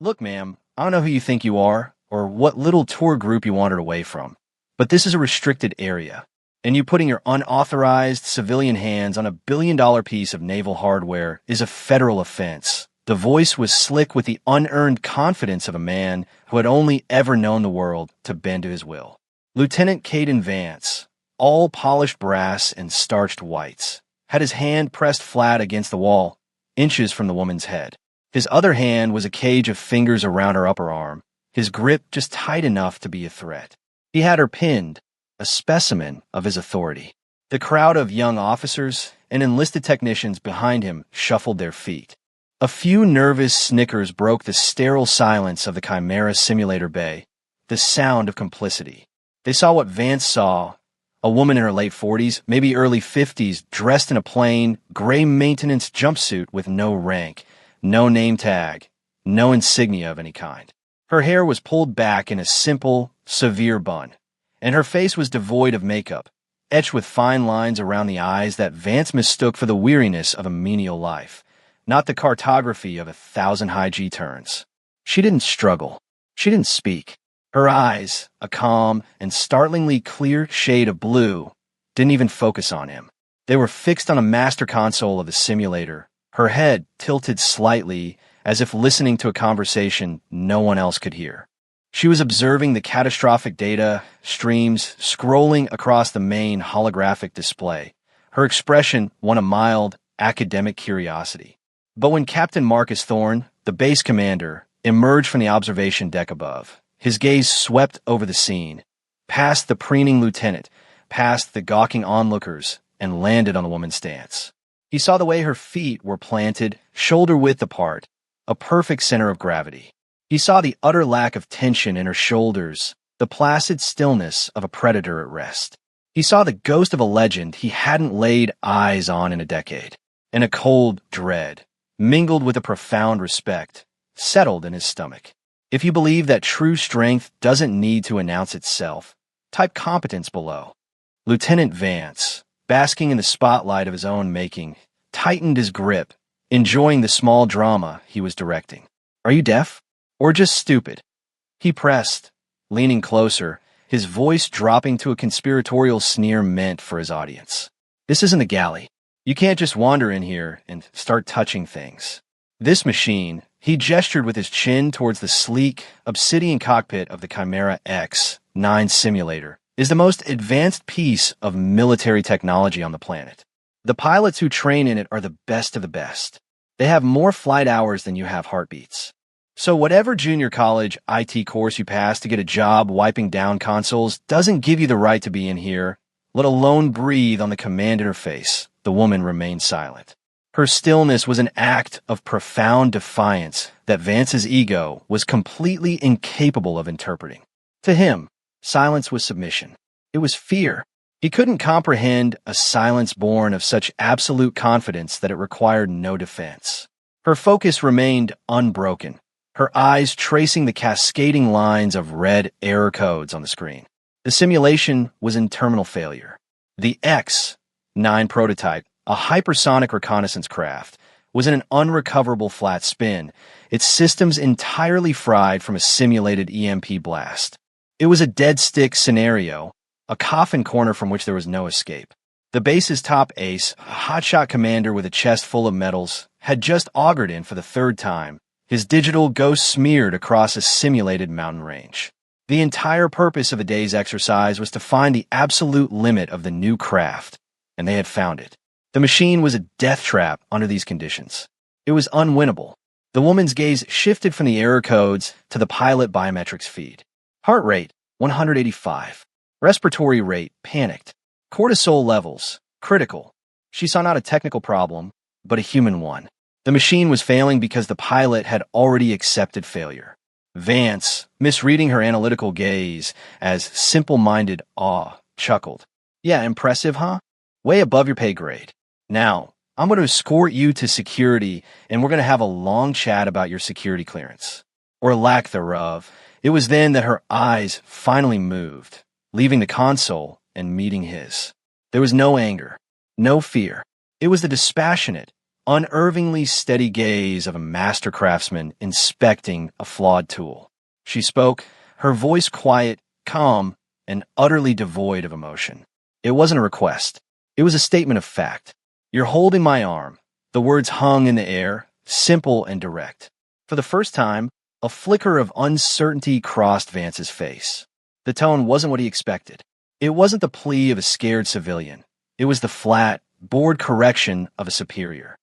Look, ma'am, I don't know who you think you are or what little tour group you wandered away from, but this is a restricted area, and you putting your unauthorized civilian hands on a billion-dollar piece of naval hardware is a federal offense. The voice was slick with the unearned confidence of a man who had only ever known the world to bend to his will. Lieutenant Caden Vance, all polished brass and starched whites, had his hand pressed flat against the wall, inches from the woman's head. His other hand was a cage of fingers around her upper arm, his grip just tight enough to be a threat. He had her pinned, a specimen of his authority. The crowd of young officers and enlisted technicians behind him shuffled their feet. A few nervous snickers broke the sterile silence of the Chimera simulator bay, the sound of complicity. They saw what Vance saw, a woman in her late 40s, maybe early 50s, dressed in a plain, gray maintenance jumpsuit with no rank, no name tag, no insignia of any kind. Her hair was pulled back in a simple, severe bun, and her face was devoid of makeup, etched with fine lines around the eyes that Vance mistook for the weariness of a menial life, not the cartography of 1,000 high G turns. She didn't struggle. She didn't speak. Her eyes, a calm and startlingly clear shade of blue, didn't even focus on him. They were fixed on a master console of the simulator, her head tilted slightly as if listening to a conversation no one else could hear. She was observing the catastrophic data streams scrolling across the main holographic display, her expression one of mild, academic curiosity. But when Captain Marcus Thorne, the base commander, emerged from the observation deck above, his gaze swept over the scene, past the preening lieutenant, past the gawking onlookers, and landed on the woman's stance. He saw the way her feet were planted, shoulder-width apart, a perfect center of gravity. He saw the utter lack of tension in her shoulders, the placid stillness of a predator at rest. He saw the ghost of a legend he hadn't laid eyes on in a decade, and a cold dread, mingled with a profound respect, settled in his stomach. If you believe that true strength doesn't need to announce itself, type competence below. Lieutenant Vance, basking in the spotlight of his own making, tightened his grip, enjoying the small drama he was directing. Are you deaf? Or just stupid? He pressed, leaning closer, his voice dropping to a conspiratorial sneer meant for his audience. This isn't a galley. You can't just wander in here and start touching things. This machine, he gestured with his chin towards the sleek, obsidian cockpit of the Chimera X-9 simulator, is the most advanced piece of military technology on the planet. The pilots who train in it are the best of the best. They have more flight hours than you have heartbeats. So whatever junior college IT course you pass to get a job wiping down consoles doesn't give you the right to be in here, let alone breathe on the command interface. The woman remained silent. Her stillness was an act of profound defiance that Vance's ego was completely incapable of interpreting. To him, silence was submission. It was fear. He couldn't comprehend a silence born of such absolute confidence that it required no defense. Her focus remained unbroken, her eyes tracing the cascading lines of red error codes on the screen. The simulation was in terminal failure. The X-9 prototype, a hypersonic reconnaissance craft, was in an unrecoverable flat spin, its systems entirely fried from a simulated EMP blast. It was a dead stick scenario, a coffin corner from which there was no escape. The base's top ace, a hotshot commander with a chest full of medals, had just augured in for the third time, his digital ghost smeared across a simulated mountain range. The entire purpose of the day's exercise was to find the absolute limit of the new craft, and they had found it. The machine was a death trap under these conditions. It was unwinnable. The woman's gaze shifted from the error codes to the pilot biometrics feed. Heart rate, 185. Respiratory rate, panicked. Cortisol levels, critical. She saw not a technical problem, but a human one. The machine was failing because the pilot had already accepted failure. Vance, misreading her analytical gaze as simple-minded awe, chuckled. Yeah, impressive, huh? Way above your pay grade. Now, I'm going to escort you to security, and we're going to have a long chat about your security clearance. Or lack thereof. It was then that her eyes finally moved, leaving the console and meeting his. There was no anger, no fear. It was the dispassionate, unervingly steady gaze of a master craftsman inspecting a flawed tool. She spoke, her voice quiet, calm, and utterly devoid of emotion. It wasn't a request. It was a statement of fact. "You're holding my arm." The words hung in the air, simple and direct. For the first time, a flicker of uncertainty crossed Vance's face. The tone wasn't what he expected. It wasn't the plea of a scared civilian. It was the flat, bored correction of a superior.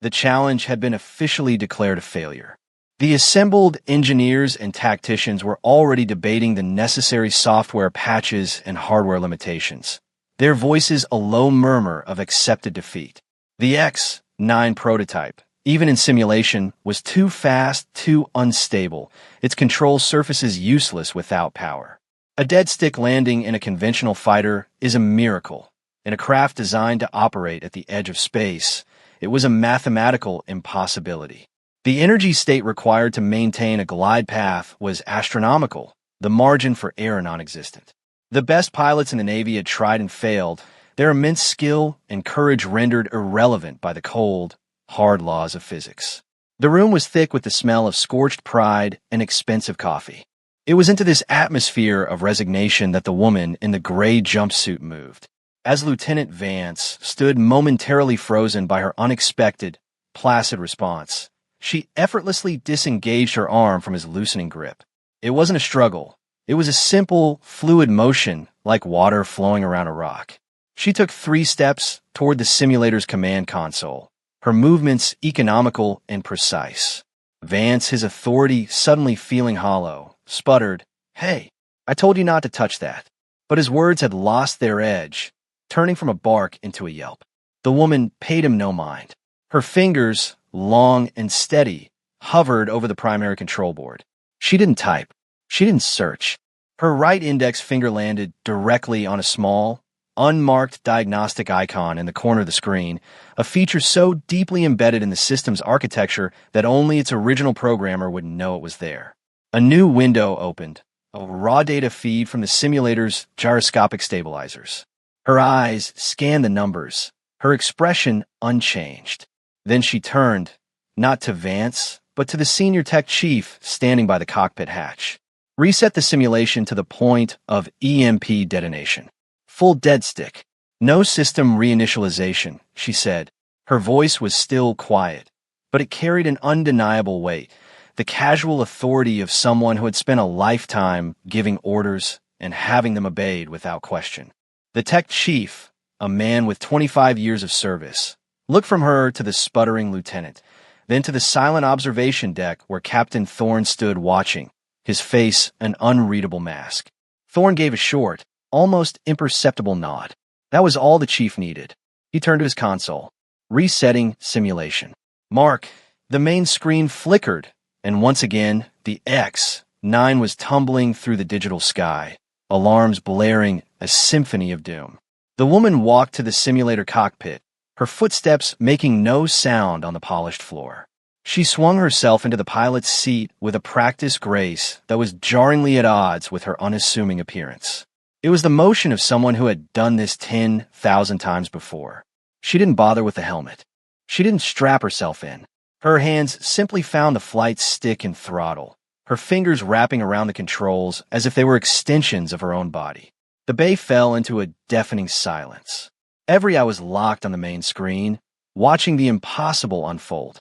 The challenge had been officially declared a failure. The assembled engineers and tacticians were already debating the necessary software patches and hardware limitations, their voices a low murmur of accepted defeat. The X-9 prototype, even in simulation, was too fast, too unstable, its control surfaces useless without power. A dead-stick landing in a conventional fighter is a miracle. In a craft designed to operate at the edge of space, it was a mathematical impossibility. The energy state required to maintain a glide path was astronomical, the margin for error non-existent. The best pilots in the Navy had tried and failed, their immense skill and courage rendered irrelevant by the cold, hard laws of physics. The room was thick with the smell of scorched pride and expensive coffee. It was into this atmosphere of resignation that the woman in the gray jumpsuit moved. As Lieutenant Vance stood momentarily frozen by her unexpected, placid response, she effortlessly disengaged her arm from his loosening grip. It wasn't a struggle. It was a simple, fluid motion like water flowing around a rock. She took 3 steps toward the simulator's command console, her movements economical and precise. Vance, his authority suddenly feeling hollow, sputtered, "Hey, I told you not to touch that." But his words had lost their edge, turning from a bark into a yelp. The woman paid him no mind. Her fingers, long and steady, hovered over the primary control board. She didn't type. She didn't search. Her right index finger landed directly on a small, unmarked diagnostic icon in the corner of the screen, a feature so deeply embedded in the system's architecture that only its original programmer would know it was there. A new window opened, a raw data feed from the simulator's gyroscopic stabilizers. Her eyes scanned the numbers, her expression unchanged. Then she turned, not to Vance, but to the senior tech chief standing by the cockpit hatch. "Reset the simulation to the point of EMP detonation. Full dead stick. No system reinitialization," she said. Her voice was still quiet, but it carried an undeniable weight, the casual authority of someone who had spent a lifetime giving orders and having them obeyed without question. The tech chief, a man with 25 years of service, looked from her to the sputtering lieutenant, then to the silent observation deck where Captain Thorne stood watching, his face an unreadable mask. Thorne gave a short, almost imperceptible nod. That was all the chief needed. He turned to his console. Resetting simulation. Mark, the main screen flickered, and once again, the X-9 was tumbling through the digital sky, alarms blaring a symphony of doom. The woman walked to the simulator cockpit, her footsteps making no sound on the polished floor. She swung herself into the pilot's seat with a practiced grace that was jarringly at odds with her unassuming appearance. It was the motion of someone who had done this 10,000 times before. She didn't bother with the helmet. She didn't strap herself in. Her hands simply found the flight stick and throttle, her fingers wrapping around the controls as if they were extensions of her own body. The bay fell into a deafening silence. Every eye was locked on the main screen, watching the impossible unfold.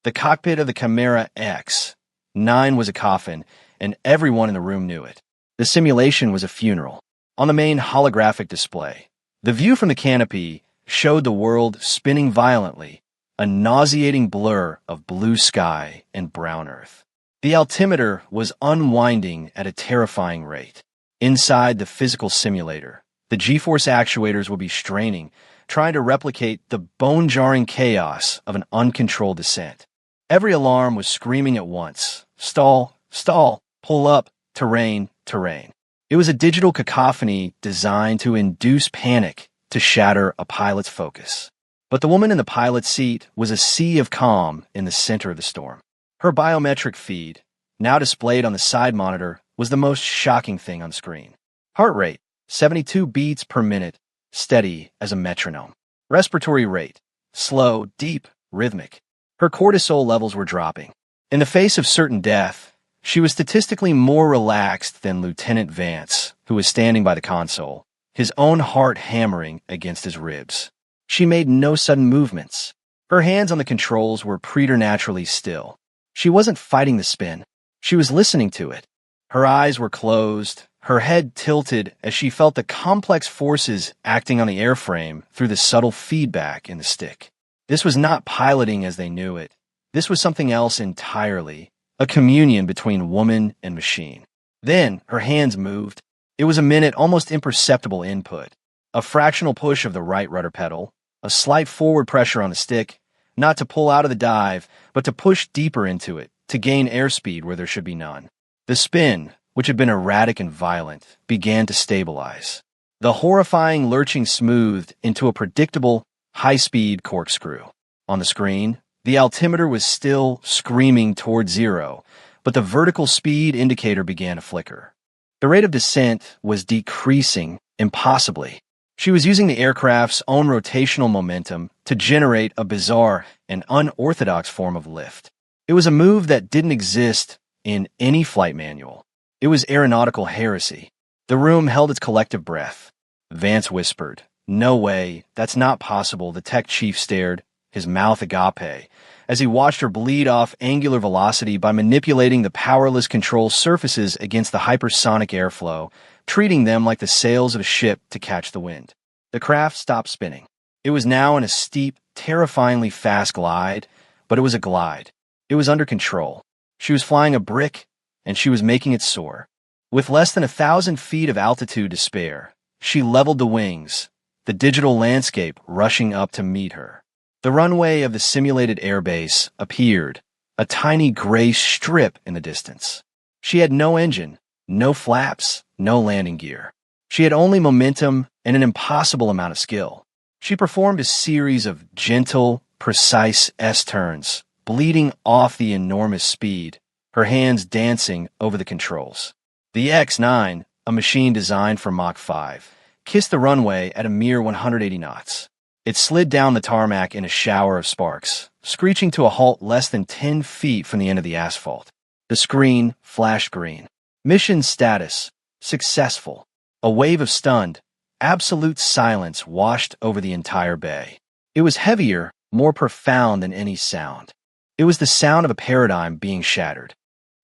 The cockpit of the Chimera X-9 was a coffin, and everyone in the room knew it. The simulation was a funeral. On the main holographic display, the view from the canopy showed the world spinning violently, a nauseating blur of blue sky and brown earth. The altimeter was unwinding at a terrifying rate. Inside the physical simulator, the G-force actuators would be straining, trying to replicate the bone-jarring chaos of an uncontrolled descent. Every alarm was screaming at once. Stall, stall, pull up, terrain, terrain. It was a digital cacophony designed to induce panic, to shatter a pilot's focus. But the woman in the pilot's seat was a sea of calm in the center of the storm. Her biometric feed, now displayed on the side monitor, was the most shocking thing on screen. Heart rate, 72 beats per minute, steady as a metronome. Respiratory rate, slow, deep, rhythmic. Her cortisol levels were dropping. In the face of certain death, she was statistically more relaxed than Lieutenant Vance, who was standing by the console, his own heart hammering against his ribs. She made no sudden movements. Her hands on the controls were preternaturally still. She wasn't fighting the spin. She was listening to it. Her eyes were closed, her head tilted as she felt the complex forces acting on the airframe through the subtle feedback in the stick. This was not piloting as they knew it. This was something else entirely, a communion between woman and machine. Then her hands moved. It was a minute almost imperceptible input. A fractional push of the right rudder pedal, a slight forward pressure on the stick, not to pull out of the dive, but to push deeper into it, to gain airspeed where there should be none. The spin, which had been erratic and violent, began to stabilize. The horrifying lurching smoothed into a predictable, high-speed corkscrew. On the screen, the altimeter was still screaming toward zero, but the vertical speed indicator began to flicker. The rate of descent was decreasing impossibly. She was using the aircraft's own rotational momentum to generate a bizarre and unorthodox form of lift. It was a move that didn't exist in any flight manual. It was aeronautical heresy. The room held its collective breath. Vance whispered, "No way, that's not possible." The tech chief stared, his mouth agape, as he watched her bleed off angular velocity by manipulating the powerless control surfaces against the hypersonic airflow, treating them like the sails of a ship to catch the wind. The craft stopped spinning. It was now in a steep, terrifyingly fast glide, but it was a glide. It was under control. She was flying a brick, and she was making it soar. With less than 1,000 feet of altitude to spare, she leveled the wings, the digital landscape rushing up to meet her. The runway of the simulated airbase appeared, a tiny gray strip in the distance. She had no engine, no flaps, no landing gear. She had only momentum and an impossible amount of skill. She performed a series of gentle, precise S-turns, bleeding off the enormous speed, her hands dancing over the controls. The X-9, a machine designed for Mach 5, kissed the runway at a mere 180 knots. It slid down the tarmac in a shower of sparks, screeching to a halt less than 10 feet from the end of the asphalt. The screen flashed green. Mission status: successful. A wave of stunned, absolute silence washed over the entire bay. It was heavier, more profound than any sound. It was the sound of a paradigm being shattered.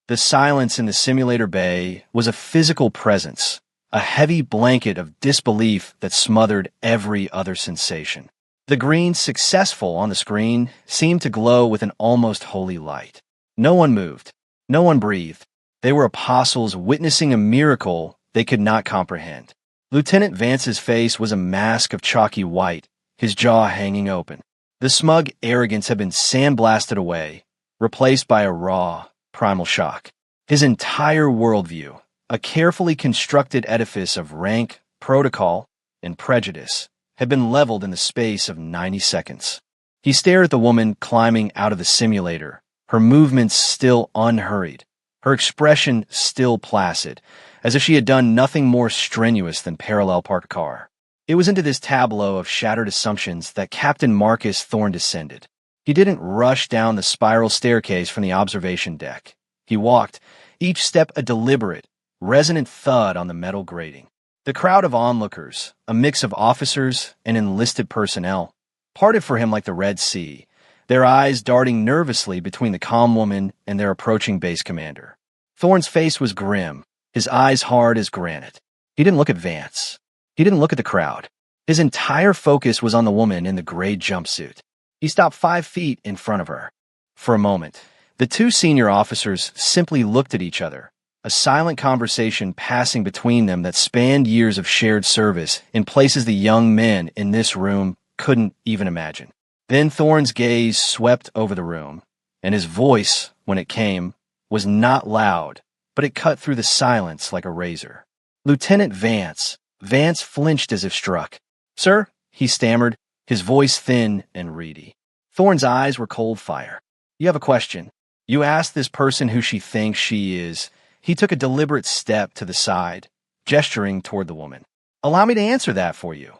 The silence in the simulator bay was a physical presence, a heavy blanket of disbelief that smothered every other sensation. The green "successful" on the screen seemed to glow with an almost holy light. No one moved. No one breathed. They were apostles witnessing a miracle they could not comprehend. Lieutenant Vance's face was a mask of chalky white, his jaw hanging open. The smug arrogance had been sandblasted away, replaced by a raw, primal shock. His entire worldview, a carefully constructed edifice of rank, protocol, and prejudice, had been leveled in the space of 90 seconds. He stared at the woman climbing out of the simulator, her movements still unhurried, her expression still placid, as if she had done nothing more strenuous than parallel park a car. It was into this tableau of shattered assumptions that Captain Marcus Thorne descended. He didn't rush down the spiral staircase from the observation deck. He walked, each step a deliberate, resonant thud on the metal grating. The crowd of onlookers, a mix of officers and enlisted personnel, parted for him like the Red Sea, their eyes darting nervously between the calm woman and their approaching base commander. Thorne's face was grim, his eyes hard as granite. He didn't look at Vance. He didn't look at the crowd. His entire focus was on the woman in the gray jumpsuit. He stopped 5 feet in front of her. For a moment, the two senior officers simply looked at each other, a silent conversation passing between them that spanned years of shared service in places the young men in this room couldn't even imagine. Then Thorne's gaze swept over the room, and his voice, when it came, was not loud, but it cut through the silence like a razor. "Lieutenant Vance." Vance flinched as if struck. "Sir," he stammered, his voice thin and reedy. Thorne's eyes were cold fire. "You have a question. You asked this person who she thinks she is." He took a deliberate step to the side, gesturing toward the woman. "Allow me to answer that for you."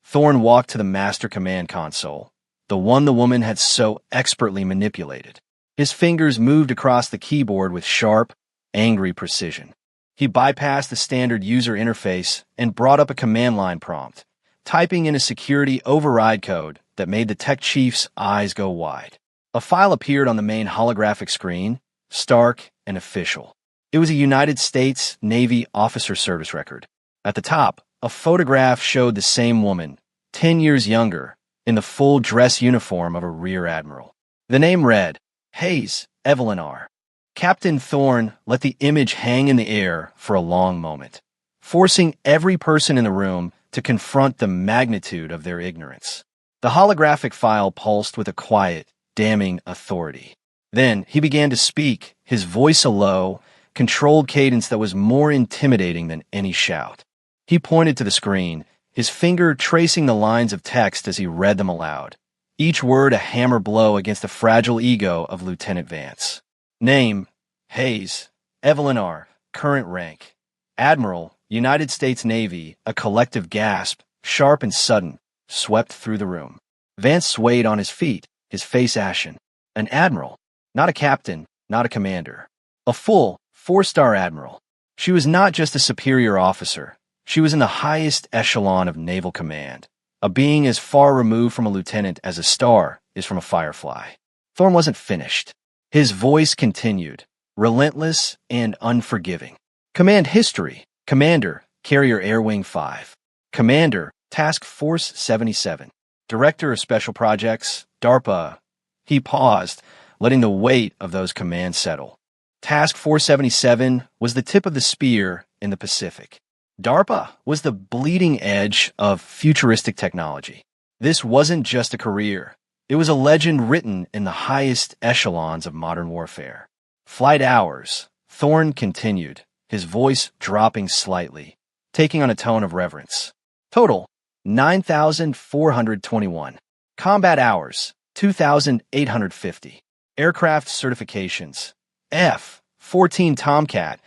Thorne walked to the master command console, the one the woman had so expertly manipulated. His fingers moved across the keyboard with sharp, angry precision. He bypassed the standard user interface and brought up a command line prompt, typing in a security override code that made the tech chief's eyes go wide. A file appeared on the main holographic screen, stark and official. It was a United States Navy officer service record. At the top, a photograph showed the same woman, 10 years younger, in the full dress uniform of a rear admiral. The name read, Hayes, Evelyn R. Captain Thorne let the image hang in the air for a long moment, forcing every person in the room to confront the magnitude of their ignorance. The holographic file pulsed with a quiet, damning authority. Then he began to speak, his voice a low, controlled cadence that was more intimidating than any shout. He pointed to the screen, his finger tracing the lines of text as he read them aloud, each word a hammer blow against the fragile ego of Lieutenant Vance. Name, Hayes, Evelyn R., current rank, Admiral, United States Navy. A collective gasp, sharp and sudden, swept through the room. Vance swayed on his feet, his face ashen. An admiral, not a captain, not a commander. A full, four-star admiral. She was not just a superior officer. She was in the highest echelon of naval command, a being as far removed from a lieutenant as a star is from a firefly. Thorne wasn't finished. His voice continued, relentless and unforgiving. Command history. Commander, Carrier Air Wing 5. Commander, Task Force 77. Director of Special Projects, DARPA. He paused, letting the weight of those commands settle. Task Force 77 was the tip of the spear in the Pacific. DARPA was the bleeding edge of futuristic technology. This wasn't just a career. It was a legend written in the highest echelons of modern warfare. Flight hours. Thorne continued, his voice dropping slightly, taking on a tone of reverence. Total, 9,421. Combat hours, 2,850. Aircraft certifications. F-14 Tomcat,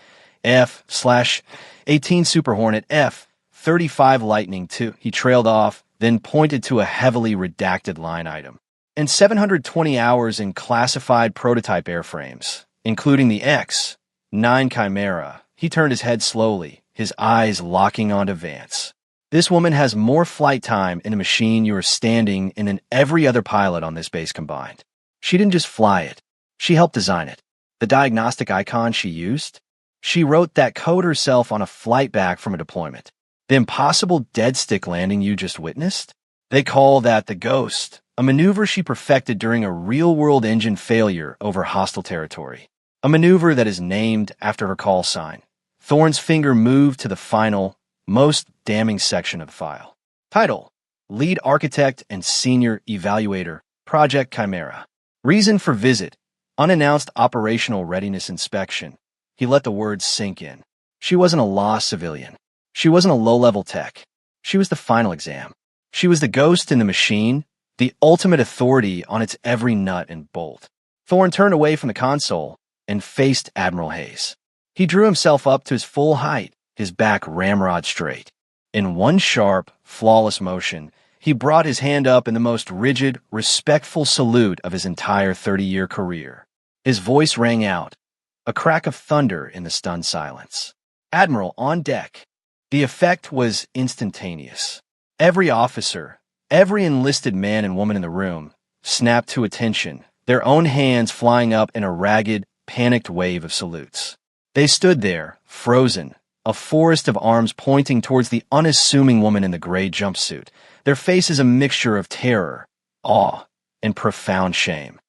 F/18 Super Hornet, F-35 Lightning II. He trailed off, then pointed to a heavily redacted line item. And 720 hours in classified prototype airframes, including the X-9 Chimera. He turned his head slowly, his eyes locking onto Vance. This woman has more flight time in a machine you are standing in than every other pilot on this base combined. She didn't just fly it. She helped design it. The diagnostic icon she used? She wrote that code herself on a flight back from a deployment. The impossible dead stick landing you just witnessed? They call that the Ghost, a maneuver she perfected during a real-world engine failure over hostile territory. A maneuver that is named after her call sign. Thorne's finger moved to the final, most damning section of the file. Title: Lead Architect and Senior Evaluator, Project Chimera. Reason for visit: unannounced operational readiness inspection. He let the words sink in. She wasn't a lost civilian. She wasn't a low-level tech. She was the final exam. She was the ghost in the machine, the ultimate authority on its every nut and bolt. Thorne turned away from the console and faced Admiral Hayes. He drew himself up to his full height, his back ramrod straight. In one sharp, flawless motion, he brought his hand up in the most rigid, respectful salute of his entire 30-year career. His voice rang out, a crack of thunder in the stunned silence. Admiral, on deck. The effect was instantaneous. Every officer, every enlisted man and woman in the room, snapped to attention, their own hands flying up in a ragged, panicked wave of salutes. They stood there, frozen, a forest of arms pointing towards the unassuming woman in the gray jumpsuit, their faces a mixture of terror, awe, and profound shame.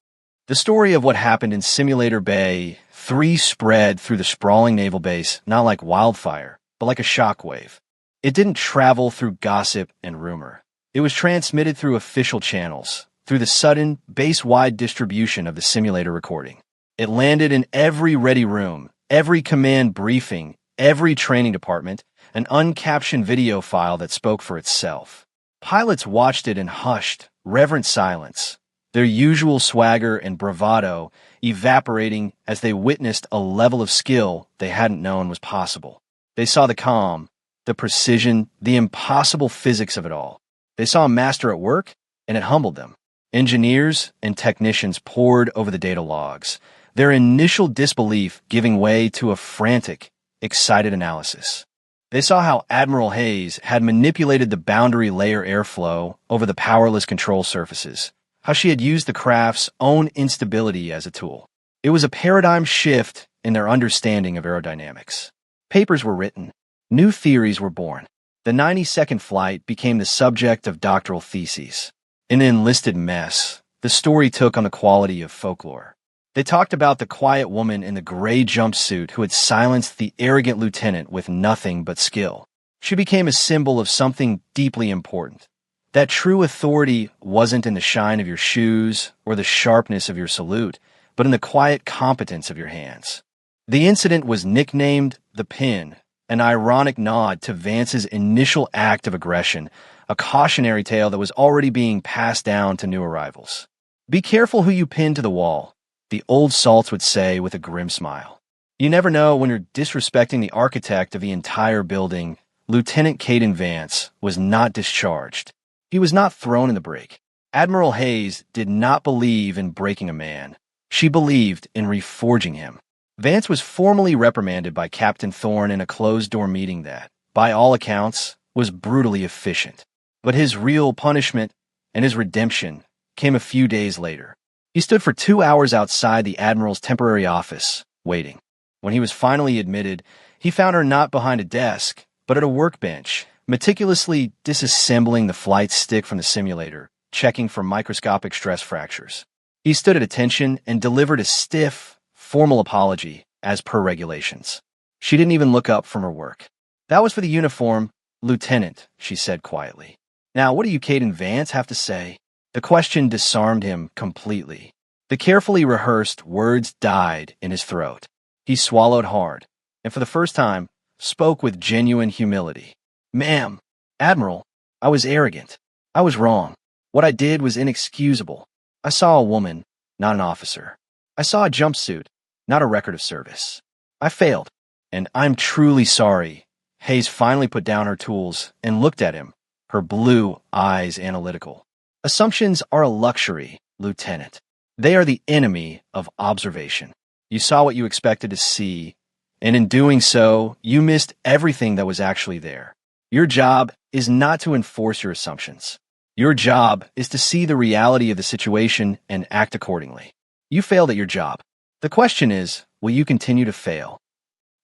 The story of what happened in Simulator Bay 3 spread through the sprawling naval base not like wildfire, but like a shockwave. It didn't travel through gossip and rumor. It was transmitted through official channels, through the sudden, base-wide distribution of the simulator recording. It landed in every ready room, every command briefing, every training department, an uncaptioned video file that spoke for itself. Pilots watched it in hushed, reverent silence, their usual swagger and bravado evaporating as they witnessed a level of skill they hadn't known was possible. They saw the calm, the precision, the impossible physics of it all. They saw a master at work, and it humbled them. Engineers and technicians pored over the data logs, their initial disbelief giving way to a frantic, excited analysis. They saw how Admiral Hayes had manipulated the boundary layer airflow over the powerless control surfaces, how she had used the craft's own instability as a tool. It was a paradigm shift in their understanding of aerodynamics. Papers were written. New theories were born. The 90-second flight became the subject of doctoral theses. In an enlisted mess, the story took on the quality of folklore. They talked about the quiet woman in the gray jumpsuit who had silenced the arrogant lieutenant with nothing but skill. She became a symbol of something deeply important. That true authority wasn't in the shine of your shoes or the sharpness of your salute, but in the quiet competence of your hands. The incident was nicknamed the Pin, an ironic nod to Vance's initial act of aggression, a cautionary tale that was already being passed down to new arrivals. Be careful who you pin to the wall, the old salts would say with a grim smile. You never know when you're disrespecting the architect of the entire building. Lieutenant Caden Vance was not discharged. He was not thrown in the break. Admiral Hayes did not believe in breaking a man. She believed in reforging him. Vance was formally reprimanded by Captain Thorne in a closed-door meeting that, by all accounts, was brutally efficient. But his real punishment and his redemption came a few days later. He stood for 2 hours outside the Admiral's temporary office, waiting. When he was finally admitted, he found her not behind a desk, but at a workbench, meticulously disassembling the flight stick from the simulator, checking for microscopic stress fractures. He stood at attention and delivered a stiff, formal apology, as per regulations. She didn't even look up from her work. That was for the uniform, Lieutenant, she said quietly. Now, what do you, Caden Vance, have to say? The question disarmed him completely. The carefully rehearsed words died in his throat. He swallowed hard, and for the first time, spoke with genuine humility. Ma'am, Admiral, I was arrogant. I was wrong. What I did was inexcusable. I saw a woman, not an officer. I saw a jumpsuit, not a record of service. I failed, and I'm truly sorry. Hayes finally put down her tools and looked at him, her blue eyes analytical. Assumptions are a luxury, Lieutenant. They are the enemy of observation. You saw what you expected to see, and in doing so, you missed everything that was actually there. Your job is not to enforce your assumptions. Your job is to see the reality of the situation and act accordingly. You failed at your job. The question is, will you continue to fail?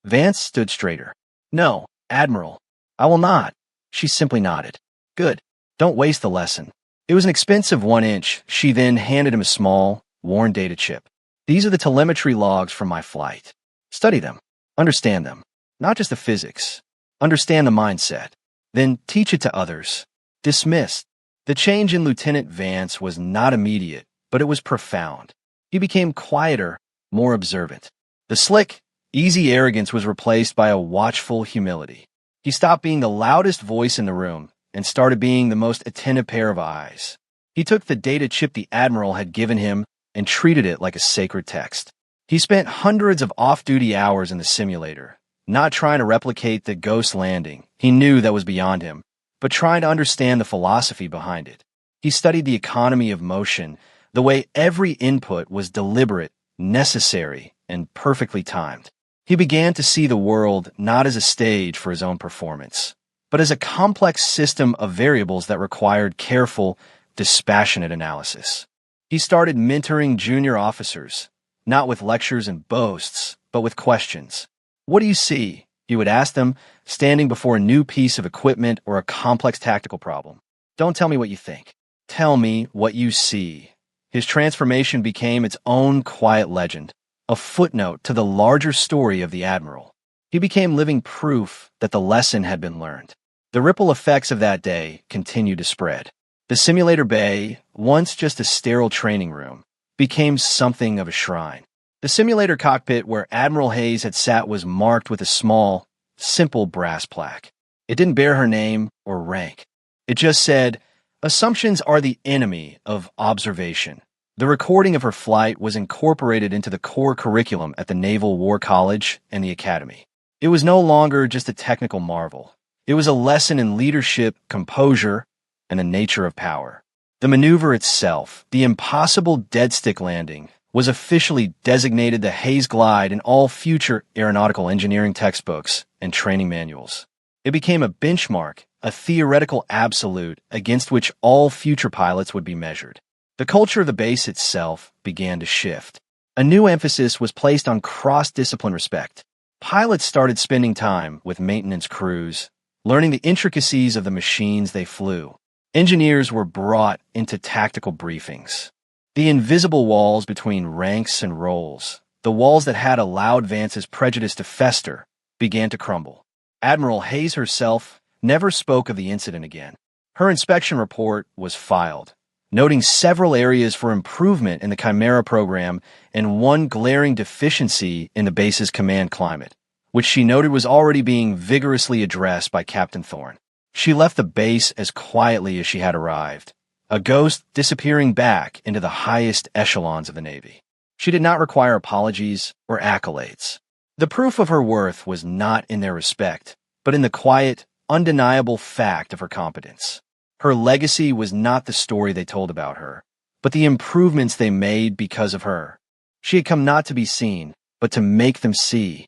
Vance stood straighter. No, Admiral, I will not. She simply nodded. Good. Don't waste the lesson. It was an expensive 1-inch. She then handed him a small, worn data chip. These are the telemetry logs from my flight. Study them. Understand them. Not just the physics. Understand the mindset. Then teach it to others. Dismissed. The change in Lieutenant Vance was not immediate, but it was profound. He became quieter, more observant. The slick, easy arrogance was replaced by a watchful humility. He stopped being the loudest voice in the room and started being the most attentive pair of eyes. He took the data chip the Admiral had given him and treated it like a sacred text. He spent hundreds of off-duty hours in the simulator, not trying to replicate the ghost landing. He knew that was beyond him, but trying to understand the philosophy behind it. He studied the economy of motion, the way every input was deliberate, necessary, and perfectly timed. He began to see the world not as a stage for his own performance, but as a complex system of variables that required careful, dispassionate analysis. He started mentoring junior officers, not with lectures and boasts, but with questions. What do you see? He would ask them, standing before a new piece of equipment or a complex tactical problem. Don't tell me what you think. Tell me what you see. His transformation became its own quiet legend, a footnote to the larger story of the Admiral. He became living proof that the lesson had been learned. The ripple effects of that day continued to spread. The simulator bay, once just a sterile training room, became something of a shrine. The simulator cockpit where Admiral Hayes had sat was marked with a small, simple brass plaque. It didn't bear her name or rank. It just said, "Assumptions are the enemy of observation." The recording of her flight was incorporated into the core curriculum at the Naval War College and the Academy. It was no longer just a technical marvel. It was a lesson in leadership, composure, and the nature of power. The maneuver itself, the impossible deadstick landing, was officially designated the Hayes Glide in all future aeronautical engineering textbooks and training manuals. It became a benchmark, a theoretical absolute against which all future pilots would be measured. The culture of the base itself began to shift. A new emphasis was placed on cross-discipline respect. Pilots started spending time with maintenance crews, learning the intricacies of the machines they flew. Engineers were brought into tactical briefings. The invisible walls between ranks and roles, the walls that had allowed Vance's prejudice to fester, began to crumble. Admiral Hayes herself never spoke of the incident again. Her inspection report was filed, noting several areas for improvement in the Chimera program and one glaring deficiency in the base's command climate, which she noted was already being vigorously addressed by Captain Thorne. She left the base as quietly as she had arrived, a ghost disappearing back into the highest echelons of the Navy. She did not require apologies or accolades. The proof of her worth was not in their respect, but in the quiet, undeniable fact of her competence. Her legacy was not the story they told about her, but the improvements they made because of her. She had come not to be seen, but to make them see.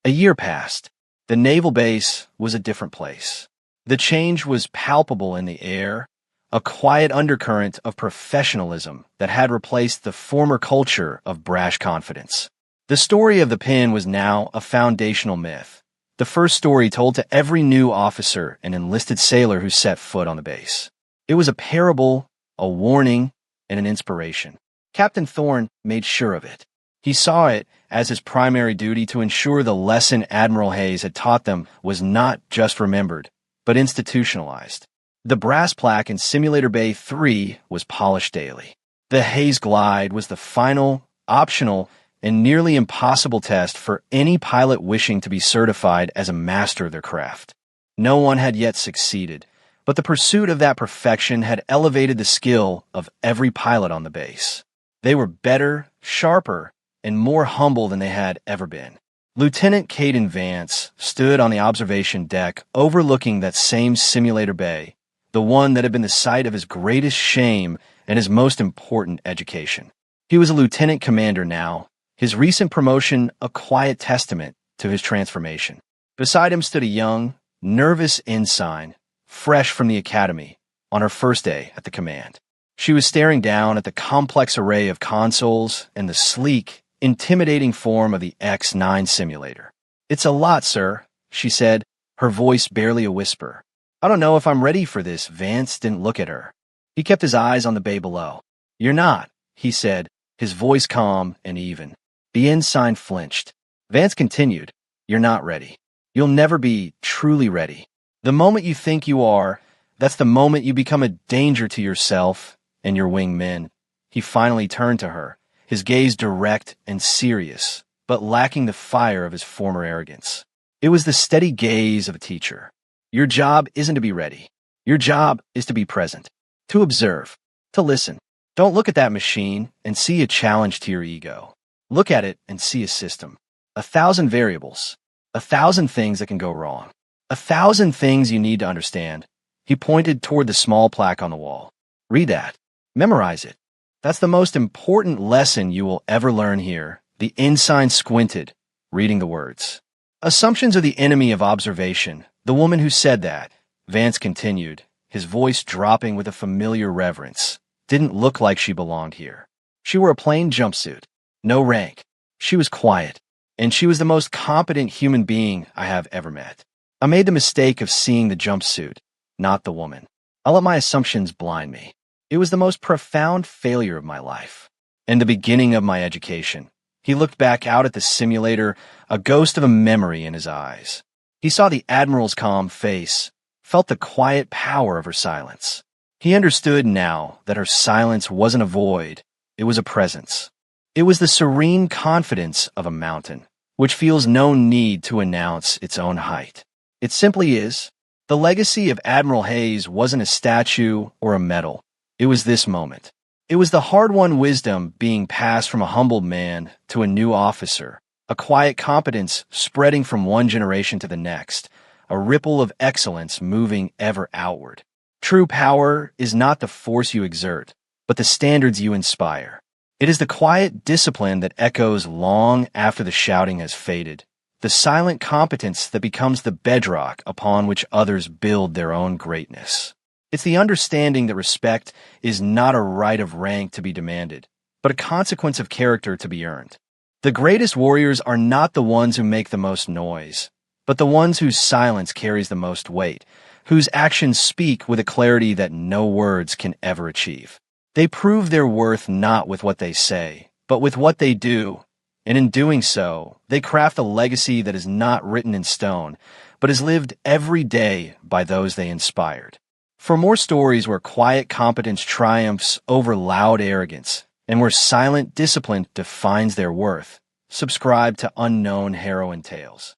A year passed. The naval base was a different place. The change was palpable in the air, a quiet undercurrent of professionalism that had replaced the former culture of brash confidence. The story of the pin was now a foundational myth, the first story told to every new officer and enlisted sailor who set foot on the base. It was a parable, a warning, and an inspiration. Captain Thorne made sure of it. He saw it as his primary duty to ensure the lesson Admiral Hayes had taught them was not just remembered, but institutionalized. The brass plaque in Simulator Bay 3 was polished daily. The Hayes Glide was the final, optional, and nearly impossible test for any pilot wishing to be certified as a master of their craft. No one had yet succeeded, but the pursuit of that perfection had elevated the skill of every pilot on the base. They were better, sharper, and more humble than they had ever been. Lieutenant Caden Vance stood on the observation deck overlooking that same Simulator Bay, the one that had been the site of his greatest shame and his most important education. He was a lieutenant commander now, his recent promotion a quiet testament to his transformation. Beside him stood a young, nervous ensign, fresh from the academy, on her first day at the command. She was staring down at the complex array of consoles and the sleek, intimidating form of the X-9 simulator. "It's a lot, sir," she said, her voice barely a whisper. "I don't know if I'm ready for this." Vance didn't look at her. He kept his eyes on the bay below. "You're not," he said, his voice calm and even. The ensign flinched. Vance continued, "You're not ready. You'll never be truly ready. The moment you think you are, that's the moment you become a danger to yourself and your winged men." He finally turned to her, his gaze direct and serious, but lacking the fire of his former arrogance. It was the steady gaze of a teacher. "Your job isn't to be ready. Your job is to be present, to observe, to listen. Don't look at that machine and see a challenge to your ego. Look at it and see a system. 1,000 variables. 1,000 things that can go wrong. 1,000 things you need to understand." He pointed toward the small plaque on the wall. "Read that. Memorize it. That's the most important lesson you will ever learn here." The ensign squinted, reading the words. "Assumptions are the enemy of observation. The woman who said that," Vance continued, his voice dropping with a familiar reverence, "didn't look like she belonged here. She wore a plain jumpsuit. No rank. She was quiet, and she was the most competent human being I have ever met. I made the mistake of seeing the jumpsuit, not the woman. I let my assumptions blind me. It was the most profound failure of my life, and the beginning of my education." He looked back out at the simulator, a ghost of a memory in his eyes. He saw the Admiral's calm face, felt the quiet power of her silence. He understood now that her silence wasn't a void, it was a presence. It was the serene confidence of a mountain, which feels no need to announce its own height. It simply is. The legacy of Admiral Hayes wasn't a statue or a medal. It was this moment. It was the hard-won wisdom being passed from a humbled man to a new officer, a quiet competence spreading from one generation to the next, a ripple of excellence moving ever outward. True power is not the force you exert, but the standards you inspire. It is the quiet discipline that echoes long after the shouting has faded, the silent competence that becomes the bedrock upon which others build their own greatness. It's the understanding that respect is not a right of rank to be demanded, but a consequence of character to be earned. The greatest warriors are not the ones who make the most noise, but the ones whose silence carries the most weight, whose actions speak with a clarity that no words can ever achieve. They prove their worth not with what they say, but with what they do, and in doing so, they craft a legacy that is not written in stone, but is lived every day by those they inspired. For more stories where quiet competence triumphs over loud arrogance, and where silent discipline defines their worth, subscribe to Unknown Heroine Tales.